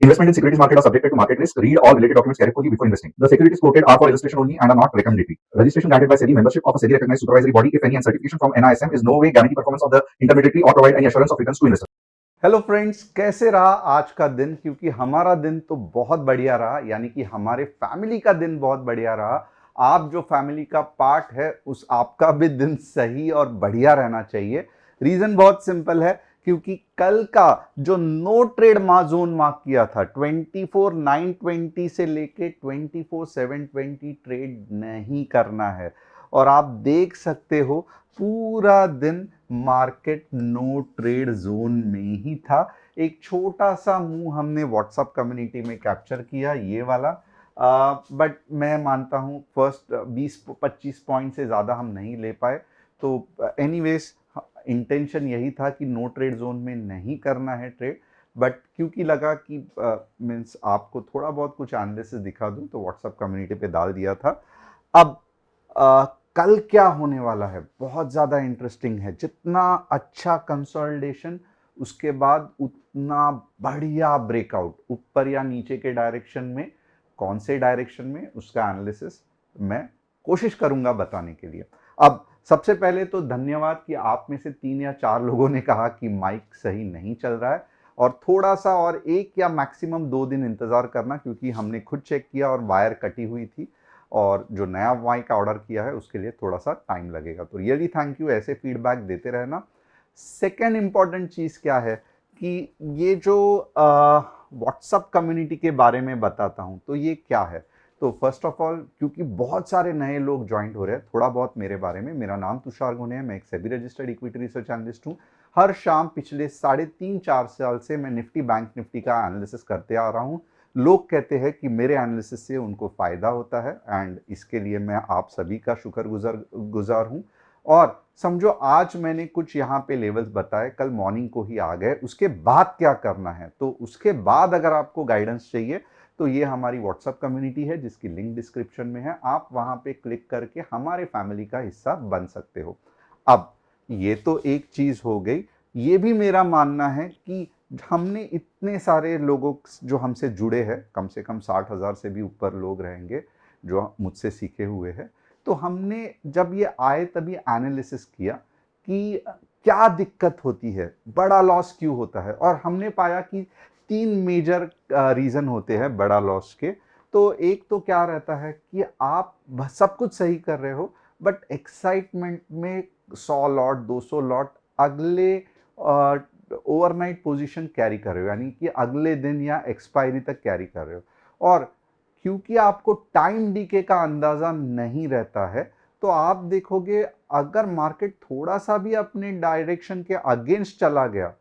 Investment in securities market are subjected to market risk. Read all related documents carefully before investing. The securities quoted are for illustration only and are not recommendatory. Registration granted by SEBI. Membership of a SEBI recognized supervisory body, if any, and certification from NISM is no way guarantee performance of the intermediary or provide any assurance of returns to investors. Hello friends, कैसे रहा आज का दिन? क्योंकि हमारा दिन तो बहुत बढ़िया रहा, यानी कि हमारे फैमिली का दिन बहुत बढ़िया रहा। आप जो फैमिली का पार्ट है, उस आपका भी दिन सही और बढ़िया रहना चाहिए। रीजन बहुत सिंपल है, क्योंकि कल का जो नो ट्रेड जोन मार्क किया था 24,920 से लेके 24,720 ट्रेड नहीं करना है। और आप देख सकते हो पूरा दिन मार्केट नो ट्रेड जोन में ही था। एक छोटा सा मूव हमने व्हाट्सएप कम्युनिटी में कैप्चर किया, ये वाला, बट मैं मानता हूँ फर्स्ट 20-25 पॉइंट से ज़्यादा हम नहीं ले पाए। तो एनीवेज इंटेंशन यही था कि नो ट्रेड जोन में नहीं करना है ट्रेड, बट क्योंकि लगा कि मीन्स आपको थोड़ा बहुत कुछ एनालिसिस दिखा दूं, तो व्हाट्सएप कम्युनिटी पे डाल दिया था। अब कल क्या होने वाला है बहुत ज़्यादा इंटरेस्टिंग है। जितना अच्छा कंसोलिडेशन, उसके बाद उतना बढ़िया ब्रेकआउट ऊपर या नीचे के डायरेक्शन में, कौन से डायरेक्शन में, उसका एनालिसिस मैं कोशिश करूंगा बताने के लिए। अब सबसे पहले तो धन्यवाद कि आप में से 3 या 4 लोगों ने कहा कि माइक सही नहीं चल रहा है और थोड़ा सा और 1 या मैक्सिमम 2 दिन इंतजार करना, क्योंकि हमने खुद चेक किया और वायर कटी हुई थी और जो नया माइक का ऑर्डर किया है उसके लिए थोड़ा सा टाइम लगेगा। तो रियली थैंक यू, ऐसे फीडबैक देते रहना। सेकेंड इंपॉर्टेंट चीज़ क्या है कि ये जो व्हाट्सएप कम्युनिटी के बारे में बताता हूँ, तो ये क्या है। तो फर्स्ट ऑफ ऑल, क्योंकि बहुत सारे नए लोग ज्वाइंट हो रहे हैं, थोड़ा बहुत मेरे बारे में। मेरा नाम तुषार गुने है, मैं एक SEBI registered equity research analyst हूँ। हर शाम पिछले 3.5-4 साल से मैं निफ्टी बैंक निफ्टी का एनालिसिस करते आ रहा हूँ। लोग कहते हैं कि मेरे एनालिसिस से उनको फ़ायदा होता है, एंड इसके लिए मैं आप सभी का शुक्रगुजार हूँ। और समझो आज मैंने कुछ यहाँ पे लेवल्स बताए, कल मॉर्निंग को ही आ गए, उसके बाद क्या करना है। तो उसके बाद अगर आपको गाइडेंस चाहिए तो ये हमारी व्हाट्सएप कम्युनिटी है, जिसकी लिंक डिस्क्रिप्शन में है। आप वहाँ पे क्लिक करके हमारे फैमिली का हिस्सा बन सकते हो। अब ये तो एक चीज़ हो गई। ये भी मेरा मानना है कि हमने इतने सारे लोगों जो हमसे जुड़े हैं, कम से कम 60,000 से भी ऊपर लोग रहेंगे जो मुझसे सीखे हुए हैं। तो हमने जब ये आए तभी एनालिसिस किया कि क्या दिक्कत होती है, बड़ा लॉस क्यों होता है, और हमने पाया कि 3 मेजर रीज़न होते हैं बड़ा लॉस के। तो एक तो क्या रहता है कि आप सब कुछ सही कर रहे हो, बट एक्साइटमेंट में 100 लॉट 200 लॉट अगले ओवरनाइट पोजीशन कैरी कर रहे हो, यानी कि अगले दिन या एक्सपायरी तक कैरी कर रहे हो। और क्योंकि आपको टाइम डीके का अंदाजा नहीं रहता है, तो आप देखोगे अगर मार्केट थोड़ा सा भी अपने डायरेक्शन के अगेंस्ट चला गया,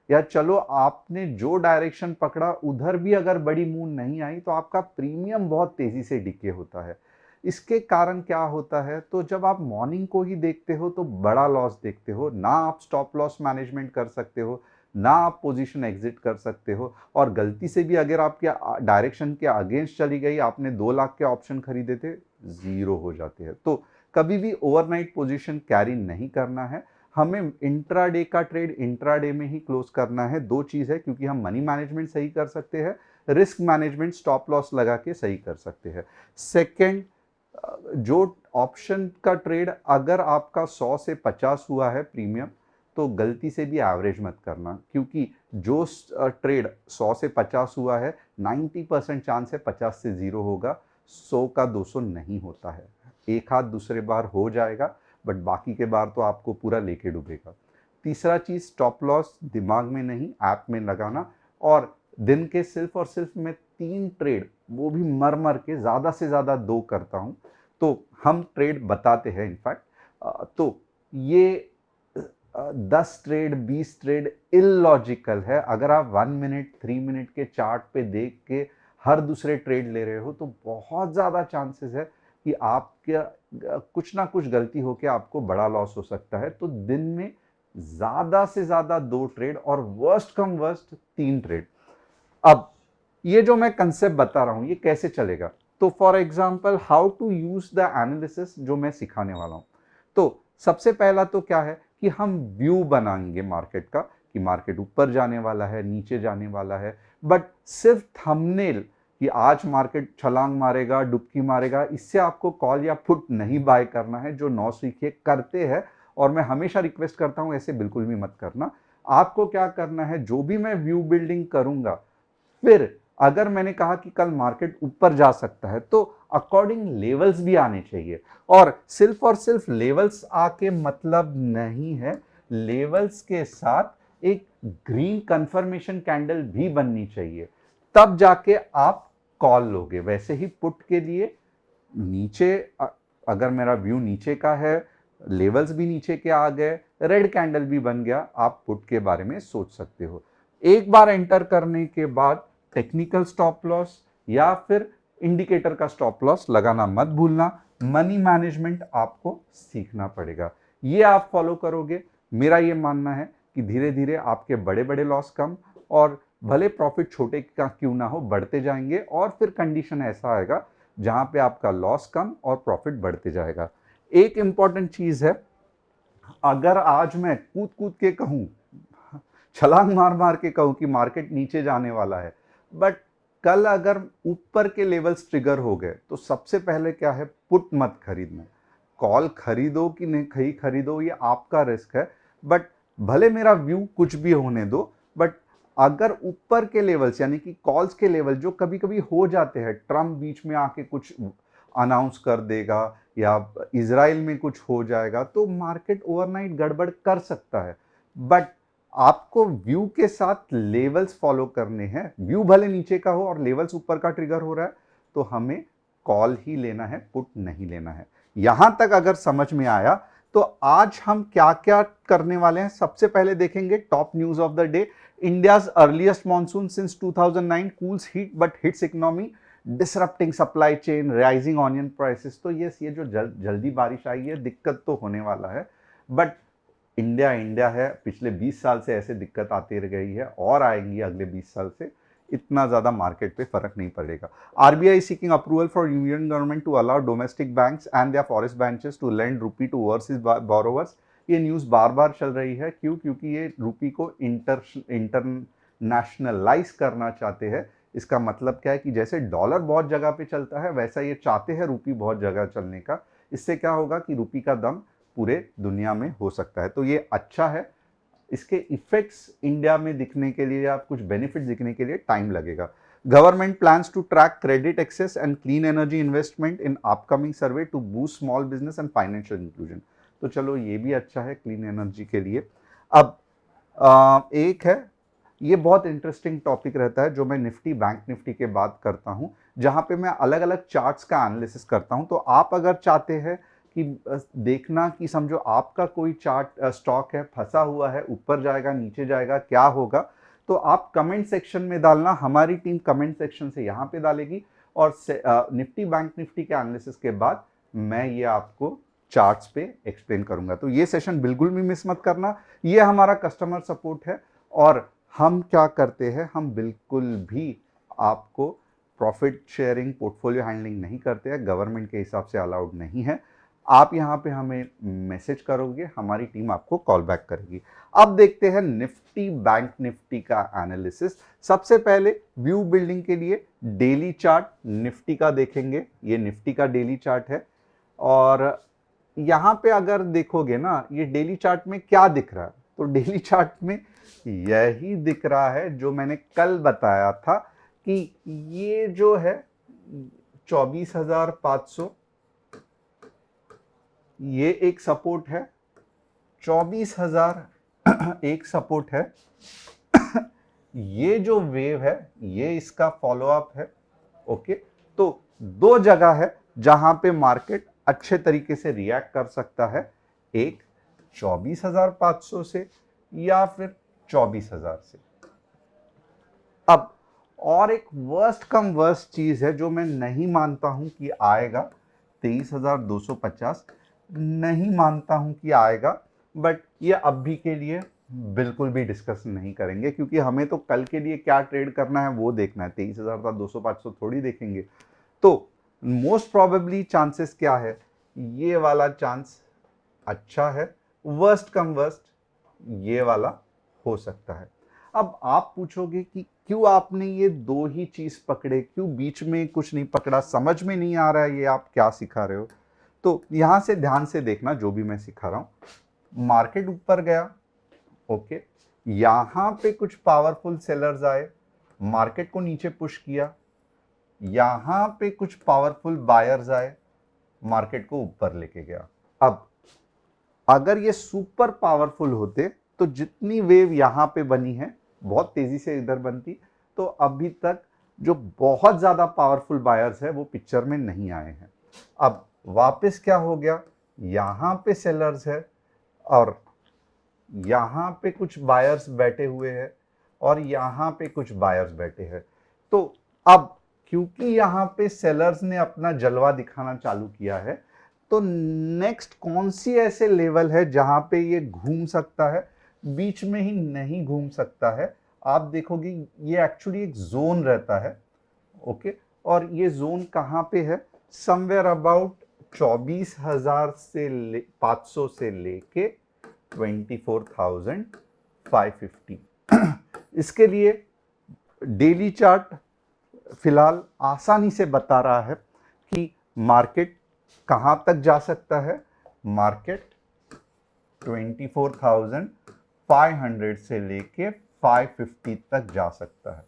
या चलो आपने जो डायरेक्शन पकड़ा उधर भी अगर बड़ी मूव नहीं आई, तो आपका प्रीमियम बहुत तेजी से डिके होता है। इसके कारण क्या होता है, तो जब आप मॉर्निंग को ही देखते हो तो बड़ा लॉस देखते हो, ना आप स्टॉप लॉस मैनेजमेंट कर सकते हो, ना आप पोजीशन एग्जिट कर सकते हो। और गलती से भी अगर आपके डायरेक्शन के अगेंस्ट चली गई, आपने 2 लाख के ऑप्शन खरीदे थे, जीरो हो जाते हैं। तो कभी भी ओवरनाइट पोजीशन कैरी नहीं करना है। हमें इंट्राडे का ट्रेड इंट्राडे में ही क्लोज करना है। 2 चीज़ है, क्योंकि हम मनी मैनेजमेंट सही कर सकते हैं, रिस्क मैनेजमेंट स्टॉप लॉस लगा के सही कर सकते हैं। सेकेंड, जो ऑप्शन का ट्रेड अगर आपका 100 से 50 हुआ है प्रीमियम, तो गलती से भी एवरेज मत करना, क्योंकि जो ट्रेड 100 से 50 हुआ है, 90% चांस है 50 से 0 होगा, 100 का 200 नहीं होता है। एक हाथ दूसरे बार हो जाएगा, बट बाकी के बार तो आपको पूरा लेके डूबेगा। तीसरा चीज़, स्टॉप लॉस दिमाग में नहीं, ऐप में लगाना। और दिन के सिर्फ और सिर्फ मैं 3 ट्रेड, वो भी मर मर के, ज़्यादा से ज़्यादा 2 करता हूँ। तो हम ट्रेड बताते हैं इनफैक्ट। तो ये 10 ट्रेड 20 ट्रेड इलॉजिकल है। अगर आप 1 मिनट 3 मिनट के चार्ट पे देख के हर दूसरे ट्रेड ले रहे हो, तो बहुत ज़्यादा चांसेस है कि आपके कुछ ना कुछ गलती होकर आपको बड़ा लॉस हो सकता है। तो दिन में ज़्यादा से ज़्यादा 2 ट्रेड, और वर्स्ट कम वर्स्ट 3 ट्रेड। अब ये जो मैं कंसेप्ट बता रहा हूं, ये कैसे चलेगा। तो for example, how to use the analysis जो मैं सिखाने वाला हूं। तो सबसे पहला तो क्या है कि हम व्यू बनाएंगे मार्केट का, कि मार्केट ऊपर जाने वाला है, नीचे जाने वाला है। बट सिर्फ थंबनेल कि आज मार्केट छलांग मारेगा, डुबकी मारेगा, इससे आपको कॉल या पुट नहीं बाय करना है, जो नौसिखिए करते हैं। और मैं हमेशा रिक्वेस्ट करता हूं ऐसे बिल्कुल भी मत करना। आपको क्या करना है, जो भी मैं व्यू बिल्डिंग करूंगा, फिर अगर मैंने कहा कि कल मार्केट ऊपर जा सकता है तो अकॉर्डिंग लेवल्स भी आने चाहिए। और सिर्फ लेवल्स आके मतलब नहीं है, लेवल्स के साथ एक ग्रीन कंफर्मेशन कैंडल भी बननी चाहिए, तब जाके आप कॉल लोगे। वैसे ही पुट के लिए नीचे अगर मेरा व्यू नीचे का है, लेवल्स भी नीचे के आ गए, रेड कैंडल भी बन गया, आप पुट के बारे में सोच सकते हो। एक बार एंटर करने के बाद टेक्निकल स्टॉप लॉस या फिर इंडिकेटर का स्टॉप लॉस लगाना मत भूलना। मनी मैनेजमेंट आपको सीखना पड़ेगा, ये आप फॉलो करोगे, मेरा ये मानना है कि धीरे धीरे आपके बड़े बड़े लॉस कम और भले प्रॉफिट छोटे का क्यों ना हो बढ़ते जाएंगे, और फिर कंडीशन ऐसा आएगा जहां पे आपका लॉस कम और प्रॉफिट बढ़ते जाएगा। एक इंपॉर्टेंट चीज है, अगर आज मैं कूद कूद के कहूं, छलांग मार मार के कहूं कि मार्केट नीचे जाने वाला है, बट कल अगर ऊपर के लेवल्स ट्रिगर हो गए तो सबसे पहले क्या है, पुट मत खरीदना। कॉल खरीदो कि नहीं खरीदो ये आपका रिस्क है, बट भले मेरा व्यू कुछ भी होने दो, बट अगर ऊपर के लेवल्स यानी कि कॉल्स के लेवल जो कभी कभी हो जाते हैं, ट्रम्प बीच में आके कुछ अनाउंस कर देगा या इजराइल में कुछ हो जाएगा, तो मार्केट ओवरनाइट गड़बड़ कर सकता है। बट आपको व्यू के साथ लेवल्स फॉलो करने हैं। व्यू भले नीचे का हो और लेवल्स ऊपर का ट्रिगर हो रहा है तो हमें कॉल ही लेना है, पुट नहीं लेना है। यहां तक अगर समझ में आया तो आज हम क्या क्या करने वाले हैं। सबसे पहले देखेंगे top news of the day. India's earliest monsoon since 2009 cools heat but hits economy, disrupting supply chain, rising onion prices. तो ये जो जल्दी बारिश आई है, दिक्कत तो होने वाला है, बट इंडिया है, पिछले 20 साल से ऐसे दिक्कत आती रह गई है और आएंगी अगले 20 साल से, इतना ज्यादा मार्केट पे फर्क नहीं पड़ेगा। RBI seeking approval for union government to allow domestic banks and their forest branches to lend rupee to overseas borrowers. ये न्यूज बार बार चल रही है, क्योंकि ये रूपी को इंटरनेशनलाइज करना चाहते हैं। इसका मतलब क्या है कि जैसे डॉलर बहुत जगह पे चलता है, वैसा ये चाहते हैं रूपी बहुत जगह चलने का। इससे क्या होगा कि रूपी का दम पूरे दुनिया में हो सकता है, तो ये अच्छा है। इसके इफेक्ट्स इंडिया में दिखने के लिए या कुछ बेनिफिट्स दिखने के लिए टाइम लगेगा। Government plans to track credit access and clean energy investment in upcoming survey to boost small business and financial inclusion. तो चलो ये भी अच्छा है क्लीन एनर्जी के लिए। अब एक है, ये बहुत इंटरेस्टिंग टॉपिक रहता है जो मैं निफ्टी बैंक निफ्टी के बाद करता हूं, जहां पे मैं अलग अलग चार्ट्स का एनालिसिस करता हूं। तो आप अगर चाहते हैं कि देखना कि समझो आपका कोई चार्ट स्टॉक है, फंसा हुआ है, ऊपर जाएगा नीचे जाएगा क्या होगा, तो आप कमेंट सेक्शन में डालना। हमारी टीम कमेंट सेक्शन से यहाँ पे डालेगी और निफ्टी बैंक निफ्टी के एनालिसिस के बाद मैं ये आपको चार्ट्स पे एक्सप्लेन करूंगा। तो ये सेशन बिल्कुल भी मिस मत करना। ये हमारा कस्टमर सपोर्ट है और हम क्या करते हैं, हम बिल्कुल भी आपको प्रॉफिट शेयरिंग पोर्टफोलियो हैंडलिंग नहीं करते हैं, गवर्नमेंट के हिसाब से अलाउड नहीं है। आप यहाँ पे हमें मैसेज करोगे, हमारी टीम आपको कॉल बैक करेगी। अब देखते हैं निफ्टी बैंक निफ्टी का एनालिसिस। सबसे पहले व्यू बिल्डिंग के लिए डेली चार्ट निफ्टी का देखेंगे। ये निफ्टी का डेली चार्ट है और यहाँ पे अगर देखोगे ना, ये डेली चार्ट में क्या दिख रहा है, तो डेली चार्ट में यही दिख रहा है जो मैंने कल बताया था कि ये जो है 24,500, ये एक सपोर्ट है, 24,000 एक सपोर्ट है, ये जो वेव है ये इसका फॉलोअप है। ओके, तो दो जगह है जहां पे मार्केट अच्छे तरीके से रिएक्ट कर सकता है, एक 24,500 से या फिर 24,000 से। अब और एक वर्स्ट कम वर्स्ट चीज है जो मैं नहीं मानता हूं कि आएगा, 23,250 नहीं मानता हूं कि आएगा, बट ये अब भी के लिए बिल्कुल भी डिस्कस नहीं करेंगे, क्योंकि हमें तो कल के लिए क्या ट्रेड करना है वो देखना है, 23,200-500 थोड़ी देखेंगे। तो मोस्ट प्रोबेबली चांसेस क्या है, ये वाला चांस अच्छा है, वर्स्ट कम वर्स्ट ये वाला हो सकता है। अब आप पूछोगे कि क्यों आपने ये दो ही चीज पकड़े, क्यों बीच में कुछ नहीं पकड़ा, समझ में नहीं आ रहा है ये आप क्या सिखा रहे हो। तो यहां से ध्यान से देखना जो भी मैं सिखा रहा हूं। मार्केट ऊपर गया, ओके, यहां पे कुछ पावरफुल सेलर्स आए, मार्केट को नीचे पुश किया, यहां पे कुछ पावरफुल बायर्स आए, मार्केट को ऊपर लेके गया। अब अगर ये सुपर पावरफुल होते तो जितनी वेव यहां पे बनी है बहुत तेजी से इधर बनती, तो अभी तक जो बहुत ज्यादा पावरफुल बायर्स है वो पिक्चर में नहीं आए हैं। अब वापस क्या हो गया, यहां पे सेलर्स है और यहां पे कुछ बायर्स बैठे हुए हैं और यहां पे कुछ बायर्स बैठे हैं। तो अब क्योंकि यहां पे सेलर्स ने अपना जलवा दिखाना चालू किया है, तो नेक्स्ट कौन सी ऐसे लेवल है जहां पे ये घूम सकता है, बीच में ही नहीं घूम सकता है। आप देखोगे ये एक्चुअली एक जोन रहता है, ओके, और ये जोन कहां पे है, समवेयर अबाउट 24,000 से 500 से लेके 24,550। इसके लिए डेली चार्ट फिलहाल आसानी से बता रहा है कि मार्केट कहां तक जा सकता है। मार्केट 24,500 से लेके 550 तक जा सकता है।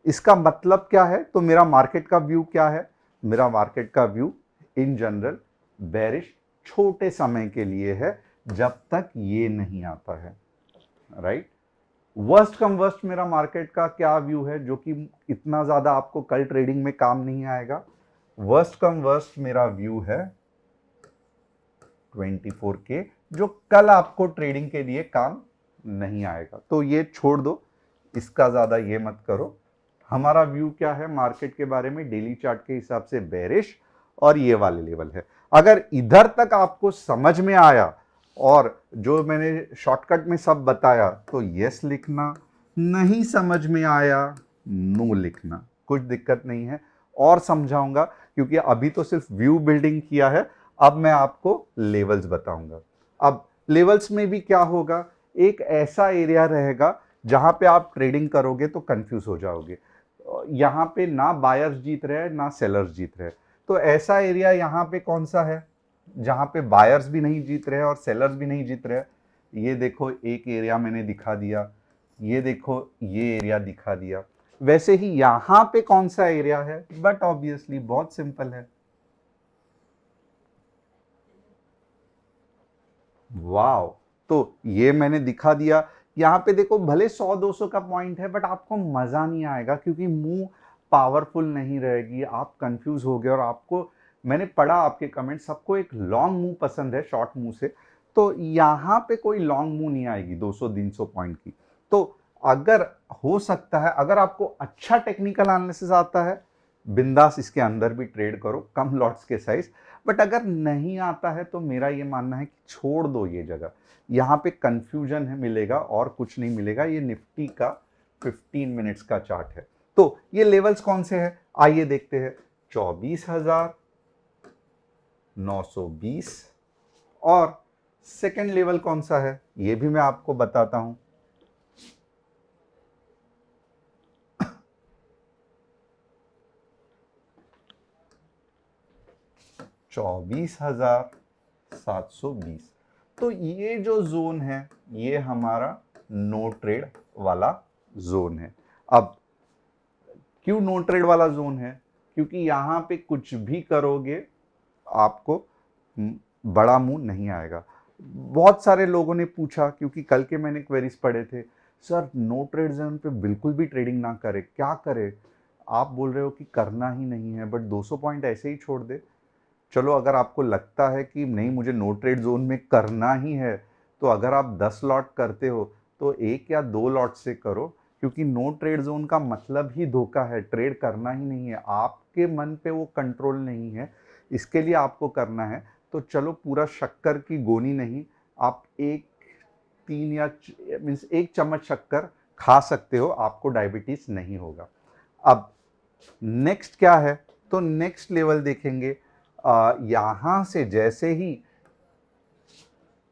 इसका मतलब क्या है, तो मेरा मार्केट का व्यू क्या है, मेरा मार्केट का व्यू इन जनरल बेरिश छोटे समय के लिए है जब तक ये नहीं आता है, राइट। वर्स्ट कम वर्स्ट मेरा मार्केट का क्या व्यू है जो कि इतना ज्यादा आपको कल ट्रेडिंग में काम नहीं आएगा। वर्स्ट कम वर्स्ट मेरा व्यू है 24K, जो कल आपको ट्रेडिंग के लिए काम नहीं आएगा। तो ये छोड़ दो, इसका ज्यादा ये मत करो। हमारा व्यू क्या है मार्केट के बारे में, डेली चार्ट के हिसाब से बेरिश, और ये वाले लेवल है। अगर इधर तक आपको समझ में आया और जो मैंने शॉर्टकट में सब बताया तो यस लिखना, नहीं समझ में आया नो लिखना, कुछ दिक्कत नहीं है। और समझाऊंगा क्योंकि अभी तो सिर्फ व्यू बिल्डिंग किया है, अब मैं आपको लेवल्स बताऊंगा। अब लेवल्स में भी क्या होगा, एक ऐसा एरिया रहेगा जहां पे आप ट्रेडिंग करोगे तो कंफ्यूज हो जाओगे, यहां पे ना बायर्स जीत रहे हैं ना सेलर्स जीत रहे हैं। तो ऐसा एरिया यहां पे कौन सा है जहां पे बायर्स भी नहीं जीत रहे और सेलर्स भी नहीं जीत रहे। ये देखो एक एरिया मैंने दिखा दिया, ये देखो ये एरिया दिखा दिया। वैसे ही यहां पे कौन सा एरिया है, बट ऑब्वियसली बहुत सिंपल है, वाव। तो ये मैंने दिखा दिया। यहां पे देखो भले 100-200 का पॉइंट है बट आपको मजा नहीं आएगा क्योंकि मुंह पावरफुल नहीं रहेगी, आप कंफ्यूज हो गए। और आपको, मैंने पढ़ा आपके कमेंट, सबको एक लॉन्ग मूव पसंद है शॉर्ट मूव से, तो यहां पे कोई लॉन्ग मूव नहीं आएगी 200-300 पॉइंट की। तो अगर हो सकता है, अगर आपको अच्छा टेक्निकल एनालिसिस आता है, बिंदास इसके अंदर भी ट्रेड करो कम लॉट्स के साइज। बट अगर नहीं आता है तो मेरा ये मानना है कि छोड़ दो ये जगह, यहाँ पे कंफ्यूजन है मिलेगा और कुछ नहीं मिलेगा। ये निफ्टी का 15 मिनट्स का चार्ट है। तो ये लेवल्स कौन से हैं आइए देखते हैं। 24,920 और सेकेंड लेवल कौन सा है ये भी मैं आपको बताता हूं। 24,720। तो ये जो जोन है ये हमारा नो ट्रेड वाला जोन है। अब क्यों नो ट्रेड वाला जोन है, क्योंकि यहां पे कुछ भी करोगे आपको बड़ा मुंह नहीं आएगा। बहुत सारे लोगों ने पूछा, क्योंकि कल के मैंने क्वेरीज पढ़े थे, सर नो ट्रेड जोन पे बिल्कुल भी ट्रेडिंग ना करे, क्या करे। आप बोल रहे हो कि करना ही नहीं है बट 200 पॉइंट ऐसे ही छोड़ दे। चलो अगर आपको लगता है कि नहीं मुझे नो ट्रेड जोन में करना ही है, तो अगर आप 10 लॉट करते हो तो 1 या 2 लॉट से करो, क्योंकि नो ट्रेड जोन का मतलब ही धोखा है, ट्रेड करना ही नहीं है, आपके मन पे वो कंट्रोल नहीं है, इसके लिए आपको करना है। तो चलो पूरा शक्कर की गोनी नहीं, आप 1 या मीन्स 1 चम्मच शक्कर खा सकते हो, आपको डायबिटीज नहीं होगा। अब नेक्स्ट क्या है, तो नेक्स्ट लेवल देखेंगे। यहां से जैसे ही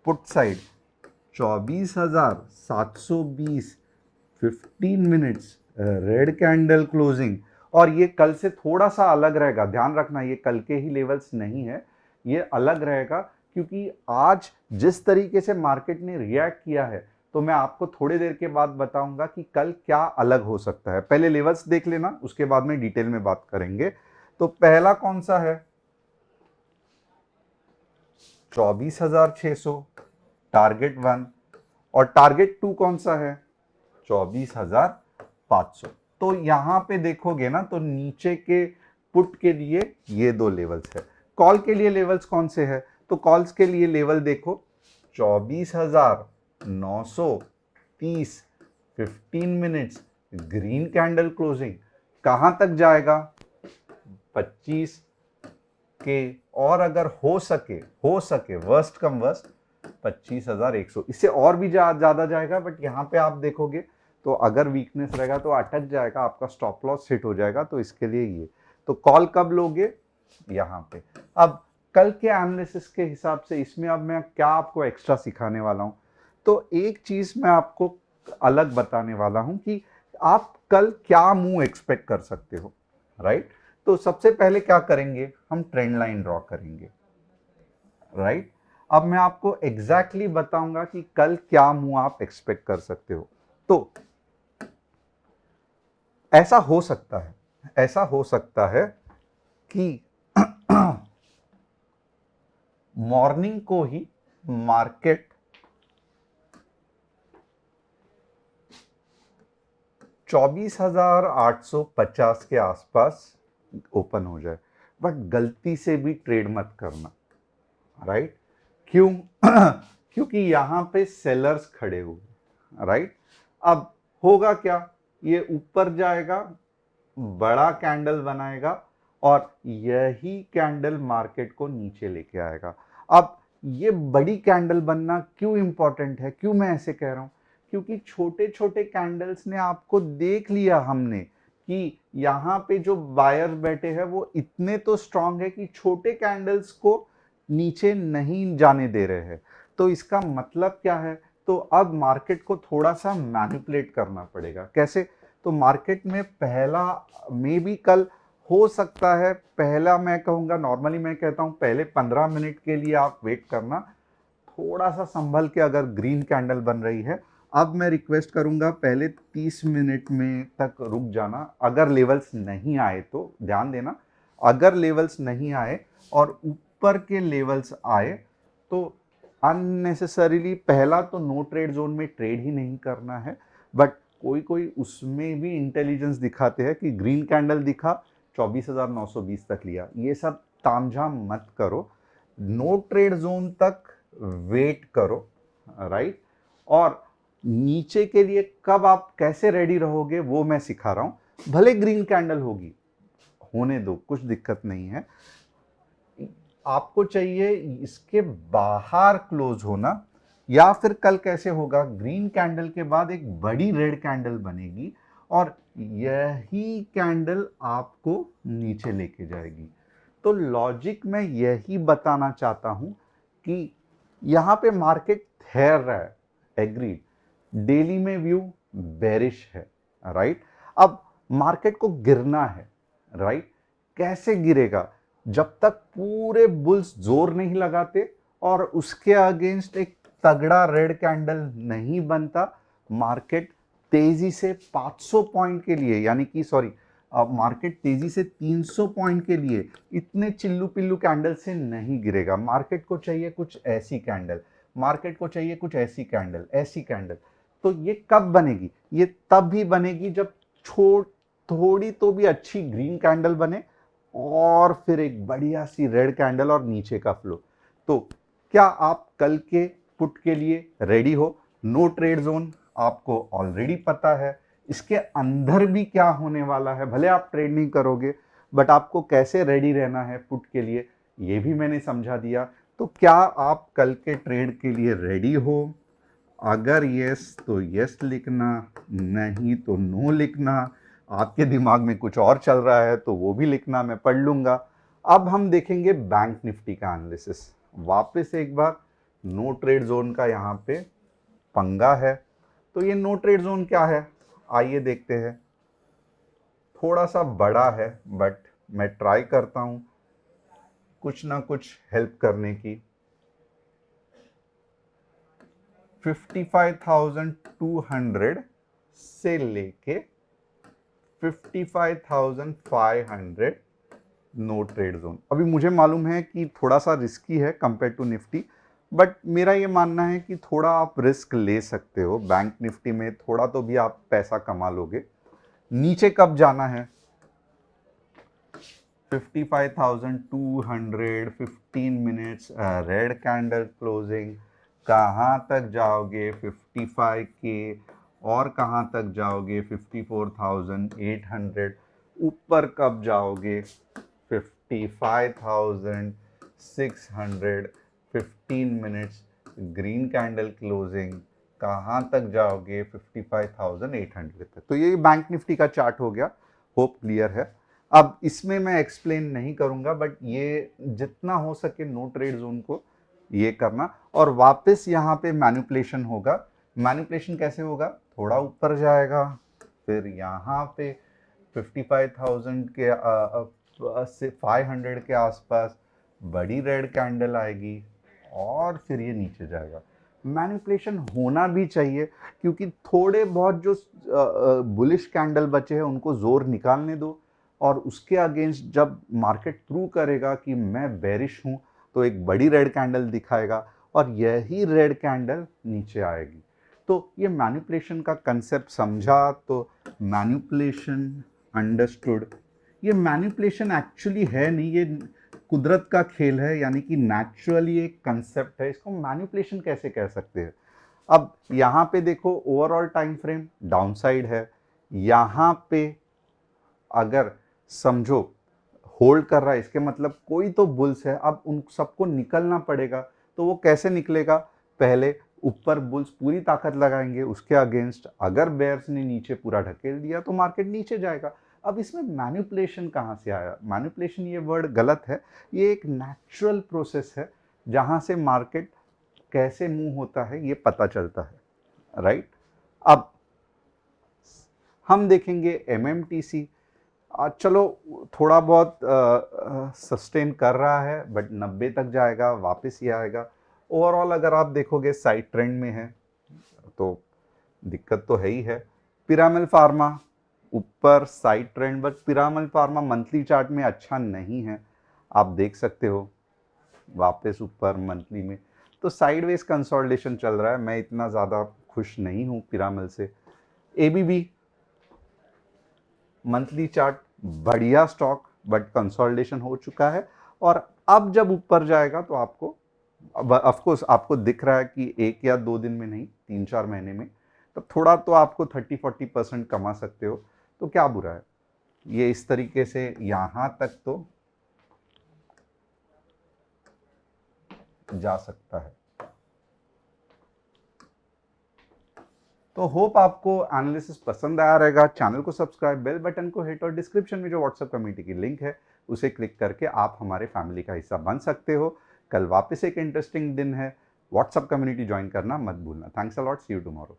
put side 24,720 15 minutes red candle closing, और ये कल से थोड़ा सा अलग रहेगा, ध्यान रखना ये कल के ही लेवल्स नहीं है, ये अलग रहेगा, क्योंकि आज जिस तरीके से मार्केट ने रिएक्ट किया है तो मैं आपको थोड़ी देर के बाद बताऊंगा कि कल क्या अलग हो सकता है। पहले लेवल्स देख लेना, उसके बाद में डिटेल में बात करेंगे। तो पहला कौन सा है, 24,600 टारगेट 1, और टारगेट 2 कौन सा है, 24,500। तो यहां पे देखोगे ना तो नीचे के पुट के लिए ये दो लेवल्स है। कॉल के लिए लेवल्स कौन से है, तो कॉल्स के लिए लेवल देखो 24,930 15 मिनट्स ग्रीन कैंडल क्लोजिंग, कहां तक जाएगा 25 के, और अगर हो सके वर्स्ट कम वर्स्ट 25,100, इससे और भी ज्यादा जाएगा, बट यहां पे आप देखोगे तो अगर वीकनेस रहेगा तो अटक जाएगा, आपका स्टॉप लॉस हिट हो जाएगा। तो इसके लिए ये, तो कॉल कब लोगे, यहां पे। अब कल के एनालिसिस के हिसाब से इसमें अब मैं क्या आपको एक्स्ट्रा सिखाने वाला हूं, तो एक चीज मैं आपको अलग बताने वाला हूं कि आप कल क्या मूव एक्सपेक्ट कर सकते हो, राइट। तो सबसे पहले क्या करेंगे, हम ट्रेंड लाइन ड्रॉ करेंगे, राइट। अब मैं आपको एग्जैक्टली बताऊंगा कि कल क्या मूव आप एक्सपेक्ट कर सकते हो। तो ऐसा हो सकता है कि मॉर्निंग को ही मार्केट 24,850 के आसपास ओपन हो जाए, बट गलती से भी ट्रेड मत करना, राइट। क्यों क्योंकि यहां पे सेलर्स खड़े हुए, राइट। अब होगा क्या, ये ऊपर जाएगा, बड़ा कैंडल बनाएगा, और यही कैंडल मार्केट को नीचे लेके आएगा। अब ये बड़ी कैंडल बनना क्यों इंपॉर्टेंट है, क्यों मैं ऐसे कह रहा हूं, क्योंकि छोटे छोटे कैंडल्स ने आपको देख लिया हमने कि यहां पे जो बायर्स बैठे हैं वो इतने तो स्ट्रांग है कि छोटे कैंडल्स को नीचे नहीं जाने दे रहे हैं। तो इसका मतलब क्या है, तो अब मार्केट को थोड़ा सा मैनिपुलेट करना पड़ेगा। कैसे, तो मार्केट में पहला मे बी कल हो सकता है, पहला मैं कहूंगा, नॉर्मली मैं कहता हूं पहले 15 मिनट के लिए आप वेट करना, थोड़ा सा संभल के अगर ग्रीन कैंडल बन रही है। अब मैं रिक्वेस्ट करूंगा पहले 30 मिनट में तक रुक जाना, अगर लेवल्स नहीं आए तो ध्यान देना, अगर लेवल्स नहीं आए और ऊपर के लेवल्स आए तो अननेसेसरीली पहला तो नो ट्रेड जोन में ट्रेड ही नहीं करना है। बट कोई उसमें भी इंटेलिजेंस दिखाते हैं कि ग्रीन कैंडल दिखा 24,920 तक लिया, ये सब तामझाम मत करो, नो ट्रेड जोन तक वेट करो, राइट। और नीचे के लिए कब आप कैसे रेडी रहोगे वो मैं सिखा रहा हूं। भले ग्रीन कैंडल होगी, होने दो, कुछ दिक्कत नहीं है, आपको चाहिए इसके बाहर क्लोज होना, या फिर कल कैसे होगा, ग्रीन कैंडल के बाद एक बड़ी रेड कैंडल बनेगी और यही कैंडल आपको नीचे लेके जाएगी। तो लॉजिक मैं यही बताना चाहता हूं कि यहां पे मार्केट ठहर रहा है, एग्रीड, डेली में व्यू बेरिश है, राइट। अब मार्केट को गिरना है, राइट। कैसे गिरेगा, जब तक पूरे बुल्स जोर नहीं लगाते और उसके अगेंस्ट एक तगड़ा रेड कैंडल नहीं बनता, मार्केट तेजी से 500 पॉइंट के लिए, यानी कि सॉरी, मार्केट तेजी से 300 पॉइंट के लिए इतने चिल्लू पिल्लू कैंडल से नहीं गिरेगा। मार्केट को चाहिए कुछ ऐसी कैंडल, मार्केट को चाहिए कुछ ऐसी कैंडल, ऐसी कैंडल। तो ये कब बनेगी, ये तब भी बनेगी जब थोड़ी तो भी अच्छी ग्रीन कैंडल बने और फिर एक बढ़िया सी रेड कैंडल और नीचे का फ्लो। तो क्या आप कल के पुट के लिए रेडी हो? नो ट्रेड जोन आपको ऑलरेडी पता है, इसके अंदर भी क्या होने वाला है, भले आप ट्रेड नहीं करोगे बट आपको कैसे रेडी रहना है पुट के लिए ये भी मैंने समझा दिया। तो क्या आप कल के ट्रेड के लिए रेडी हो? अगर यस तो यस लिखना, नहीं तो नो लिखना, आपके दिमाग में कुछ और चल रहा है तो वो भी लिखना, मैं पढ़ लूंगा। अब हम देखेंगे बैंक निफ्टी का एनालिसिस। वापस एक बार, नो ट्रेड जोन का यहाँ पे पंगा है। तो ये नो ट्रेड जोन क्या है, आइए देखते हैं। थोड़ा सा बड़ा है बट मैं ट्राई करता हूँ कुछ ना कुछ हेल्प करने की। 55,200 से लेके 55,500 नो ट्रेड जोन। अभी मुझे मालूम है कि थोड़ा सा रिस्की है कंपेयर टू निफ्टी, बट मेरा ये मानना है कि थोड़ा आप रिस्क ले सकते हो। बैंक निफ्टी में थोड़ा तो भी आप पैसा कमा लोगे। नीचे कब जाना है? 55,200, 15 मिनट्स रेड कैंडल क्लोजिंग। कहाँ तक जाओगे? 55 के। और कहाँ तक जाओगे? 54,800। ऊपर कब जाओगे? 55,600, 15 मिनट्स ग्रीन कैंडल क्लोजिंग। कहाँ तक जाओगे? 55,800 तक। तो ये बैंक निफ्टी का चार्ट हो गया। होप क्लियर है। अब इसमें मैं एक्सप्लेन नहीं करूंगा, बट ये जितना हो सके नो ट्रेड जोन को ये करना। और वापस यहाँ पे मैनिपुलेशन होगा। मैनिपुलेशन कैसे होगा? थोड़ा ऊपर जाएगा, फिर यहाँ पे 55,000 के से 500 के आसपास बड़ी रेड कैंडल आएगी और फिर ये नीचे जाएगा। मैनिपुलेशन होना भी चाहिए, क्योंकि थोड़े बहुत जो बुलिश कैंडल बचे हैं उनको जोर निकालने दो, और उसके अगेंस्ट जब मार्केट प्रूव करेगा कि मैं बेरिश हूं, तो एक बड़ी रेड कैंडल दिखाएगा और यही रेड कैंडल नीचे आएगी। तो ये मैनिपुलेशन का कंसेप्ट समझा तो मैनिपुलेशन अंडरस्टूड। ये मैनिपुलेशन एक्चुअली है नहीं, ये कुदरत का खेल है, यानी कि नेचुरली एक कंसेप्ट है। इसको मैनिपुलेशन कैसे कह सकते हैं? अब यहाँ पे देखो, overall time frame down side है। यहाँ पे अगर समझो होल्ड कर रहा है, इसके मतलब कोई तो बुल्स है। अब उन सबको निकलना पड़ेगा, तो वो कैसे निकलेगा? पहले ऊपर बुल्स पूरी ताकत लगाएंगे उसके अगेंस्ट। अगर बेयर्स ने नीचे पूरा ढकेल दिया तो मार्केट नीचे जाएगा। अब इसमें मैनिपुलेशन कहाँ से आया? मैनिपुलेशन ये वर्ड गलत है। ये एक नेचुरल प्रोसेस है जहाँ से मार्केट कैसे मूव होता है ये पता चलता है, राइट? अब हम देखेंगे एमएमटीसी। चलो थोड़ा बहुत सस्टेन कर रहा है, बट 90 तक जाएगा, वापस ही आएगा। ओवरऑल अगर आप देखोगे साइड ट्रेंड में है, तो दिक्कत तो है ही है। पिरामिल फार्मा ऊपर side trend, but Piramal pharma monthly chart में अच्छा नहीं है, आप देख सकते हो। वापस ऊपर मंथली में, तो साइडवेज कंसोलिडेशन चल रहा है। मैं इतना ज़्यादा खुश नहीं हूँ पिरामिल से। एबीबी मंथली चार्ट बढ़िया स्टॉक, बट कंसोलिडेशन हो चुका है। और अब जब ऊपर जाएगा तो आपको ऑफ कोर्स आपको दिख रहा है कि 1 या 2 दिन में नहीं, 3-4 महीने में, तो थोड़ा तो आपको 30-40% कमा सकते हो, तो क्या बुरा है? ये इस तरीके से यहां तक तो जा सकता है। तो होप आपको एनालिसिस पसंद आया रहेगा। चैनल को सब्सक्राइब, बेल बटन को हिट, और डिस्क्रिप्शन में जो व्हाट्सएप कम्युनिटी की लिंक है उसे क्लिक करके आप हमारे फैमिली का हिस्सा बन सकते हो। कल वापस एक इंटरेस्टिंग दिन है। व्हाट्सएप कम्युनिटी ज्वाइन करना मत भूलना। Thanks a lot, see you tomorrow.